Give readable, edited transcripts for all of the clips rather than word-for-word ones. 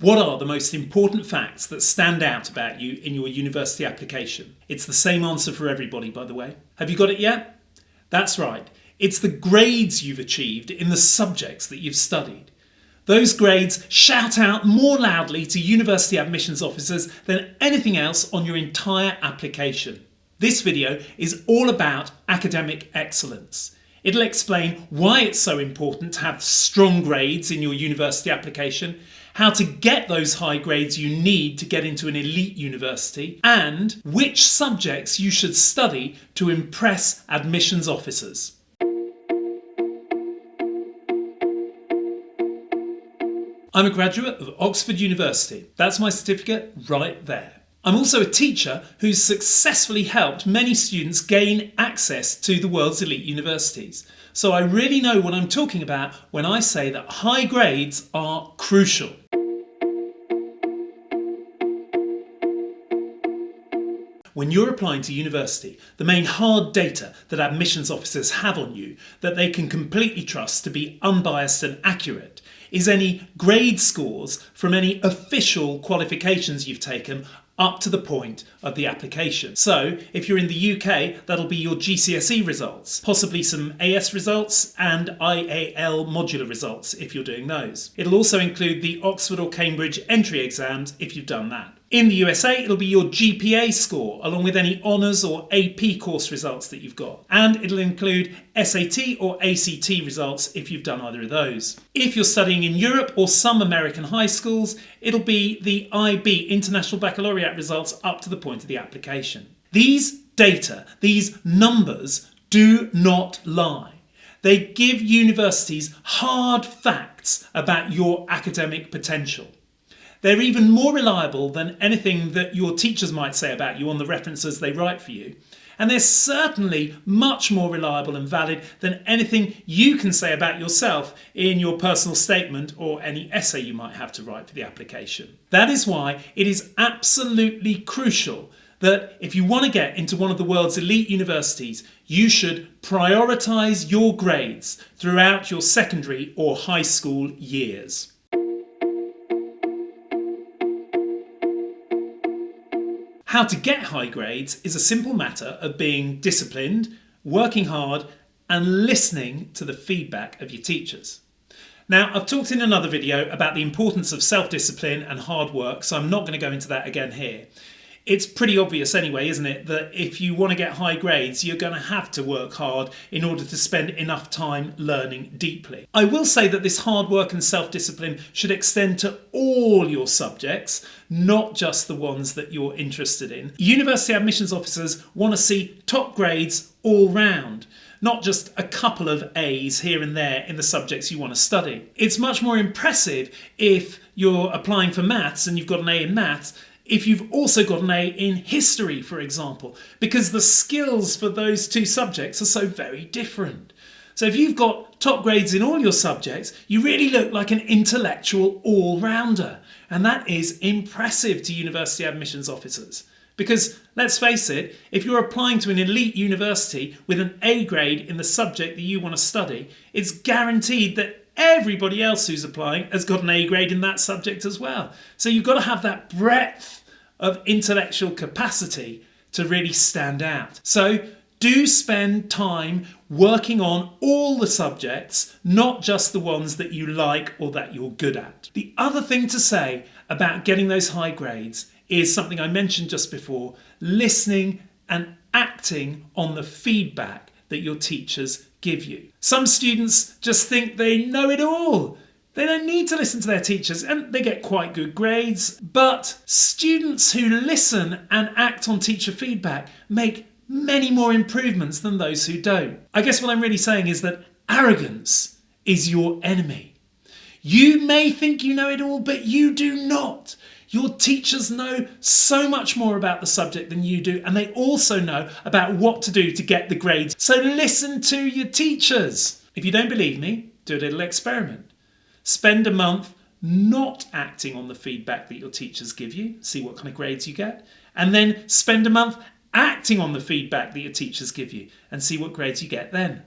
What are the most important facts that stand out about you in your university application? It's the same answer for everybody, by the way. Have you got it yet? That's right. It's the grades you've achieved in the subjects that you've studied. Those grades shout out more loudly to university admissions officers than anything else on your entire application. This video is all about academic excellence. It'll explain why it's so important to have strong grades in your university application, how to get those high grades you need to get into an elite university, and which subjects you should study to impress admissions officers. I'm a graduate of Oxford University. That's my certificate right there. I'm also a teacher who's successfully helped many students gain access to the world's elite universities. So I really know what I'm talking about when I say that high grades are crucial. When you're applying to university, the main hard data that admissions officers have on you that they can completely trust to be unbiased and accurate is any grade scores from any official qualifications you've taken up to the point of the application. So if you're in the UK, that'll be your GCSE results, possibly some AS results and IAL modular results if you're doing those. It'll also include the Oxford or Cambridge entry exams if you've done that. In the USA, it'll be your GPA score, along with any honours or AP course results that you've got. And it'll include SAT or ACT results if you've done either of those. If you're studying in Europe or some American high schools, it'll be the IB, International Baccalaureate results up to the point of the application. These data, these numbers, do not lie. They give universities hard facts about your academic potential. They're even more reliable than anything that your teachers might say about you on the references they write for you. And they're certainly much more reliable and valid than anything you can say about yourself in your personal statement or any essay you might have to write for the application. That is why it is absolutely crucial that if you want to get into one of the world's elite universities, you should prioritise your grades throughout your secondary or high school years. How to get high grades is a simple matter of being disciplined, working hard, and listening to the feedback of your teachers. Now, I've talked in another video about the importance of self-discipline and hard work, so I'm not going to go into that again here. It's pretty obvious anyway, isn't it, that if you want to get high grades, you're going to have to work hard in order to spend enough time learning deeply. I will say that this hard work and self-discipline should extend to all your subjects, not just the ones that you're interested in. University admissions officers want to see top grades all round, not just a couple of A's here and there in the subjects you want to study. It's much more impressive if you're applying for maths and you've got an A in maths, if you've also got an A in history, for example, because the skills for those two subjects are so very different. So if you've got top grades in all your subjects, you really look like an intellectual all-rounder. And that is impressive to university admissions officers. Because let's face it, if you're applying to an elite university with an A grade in the subject that you want to study, it's guaranteed that everybody else who's applying has got an A grade in that subject as well. So you've got to have that breadth of intellectual capacity to really stand out. So do spend time working on all the subjects, not just the ones that you like or that you're good at. The other thing to say about getting those high grades is something I mentioned just before: listening and acting on the feedback that your teachers give you. Some students just think they know it all. They don't need to listen to their teachers and they get quite good grades. But students who listen and act on teacher feedback make many more improvements than those who don't. I guess what I'm really saying is that arrogance is your enemy. You may think you know it all, but you do not. Your teachers know so much more about the subject than you do, and they also know about what to do to get the grades. So listen to your teachers. If you don't believe me, do a little experiment. Spend a month not acting on the feedback that your teachers give you, see what kind of grades you get, and then spend a month acting on the feedback that your teachers give you and see what grades you get then.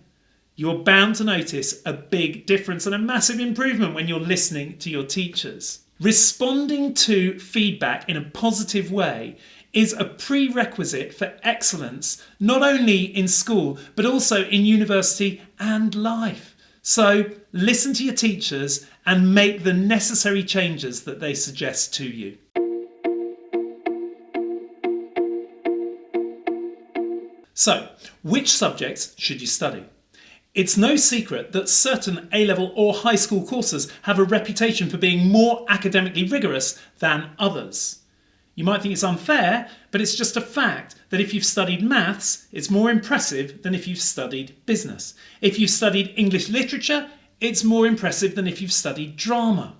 You're bound to notice a big difference and a massive improvement when you're listening to your teachers. Responding to feedback in a positive way is a prerequisite for excellence, not only in school, but also in university and life. So listen to your teachers and make the necessary changes that they suggest to you. So, which subjects should you study? It's no secret that certain A-level or high school courses have a reputation for being more academically rigorous than others. You might think it's unfair, but it's just a fact that if you've studied maths, it's more impressive than if you've studied business. If you've studied English literature, it's more impressive than if you've studied drama.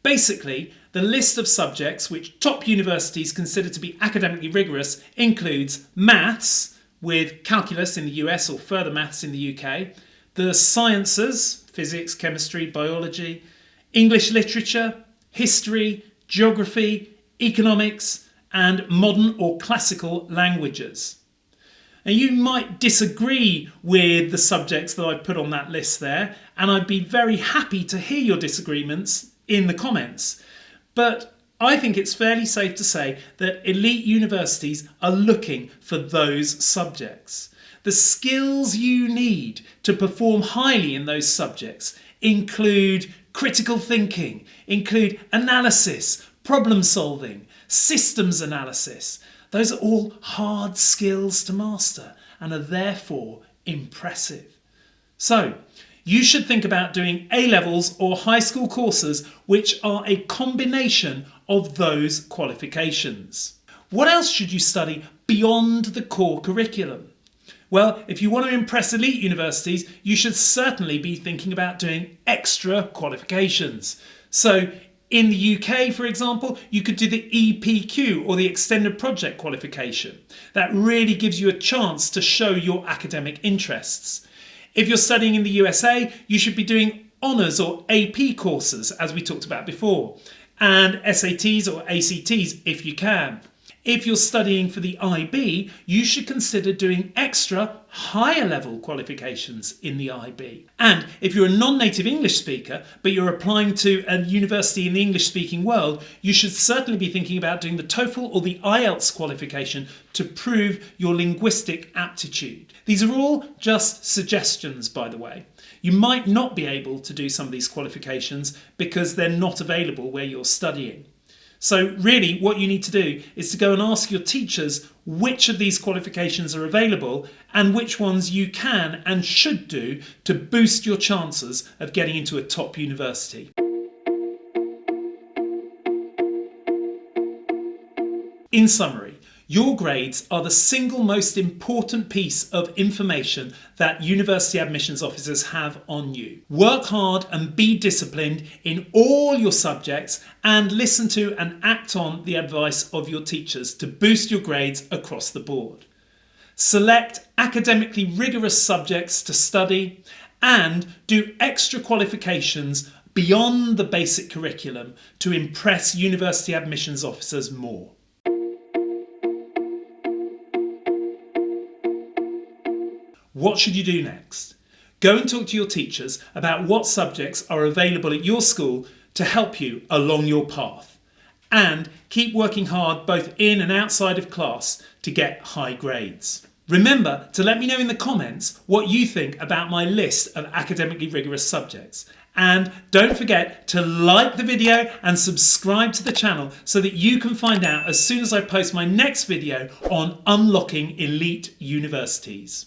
Basically, the list of subjects which top universities consider to be academically rigorous includes maths, with calculus in the US or further maths in the UK, the sciences, physics, chemistry, biology, English literature, history, geography, economics, and modern or classical languages. And you might disagree with the subjects that I've put on that list there, and I'd be very happy to hear your disagreements in the comments. But I think it's fairly safe to say that elite universities are looking for those subjects. The skills you need to perform highly in those subjects include critical thinking, include analysis, problem solving, systems analysis. Those are all hard skills to master and are therefore impressive. So, you should think about doing A-levels or high school courses which are a combination of those qualifications. What else should you study beyond the core curriculum? Well, if you want to impress elite universities, you should certainly be thinking about doing extra qualifications. So in the UK, for example, you could do the EPQ or the Extended Project Qualification. That really gives you a chance to show your academic interests. If you're studying in the USA, you should be doing honours or AP courses, as we talked about before, and SATs or ACTs if you can. If you're studying for the IB, you should consider doing extra higher level qualifications in the IB. And if you're a non-native English speaker, but you're applying to a university in the English speaking world, you should certainly be thinking about doing the TOEFL or the IELTS qualification to prove your linguistic aptitude. These are all just suggestions, by the way. You might not be able to do some of these qualifications because they're not available where you're studying. So really what you need to do is to go and ask your teachers which of these qualifications are available and which ones you can and should do to boost your chances of getting into a top university. In summary, your grades are the single most important piece of information that university admissions officers have on you. Work hard and be disciplined in all your subjects and listen to and act on the advice of your teachers to boost your grades across the board. Select academically rigorous subjects to study and do extra qualifications beyond the basic curriculum to impress university admissions officers more. What should you do next? Go and talk to your teachers about what subjects are available at your school to help you along your path. And keep working hard both in and outside of class to get high grades. Remember to let me know in the comments what you think about my list of academically rigorous subjects. And don't forget to like the video and subscribe to the channel so that you can find out as soon as I post my next video on unlocking elite universities.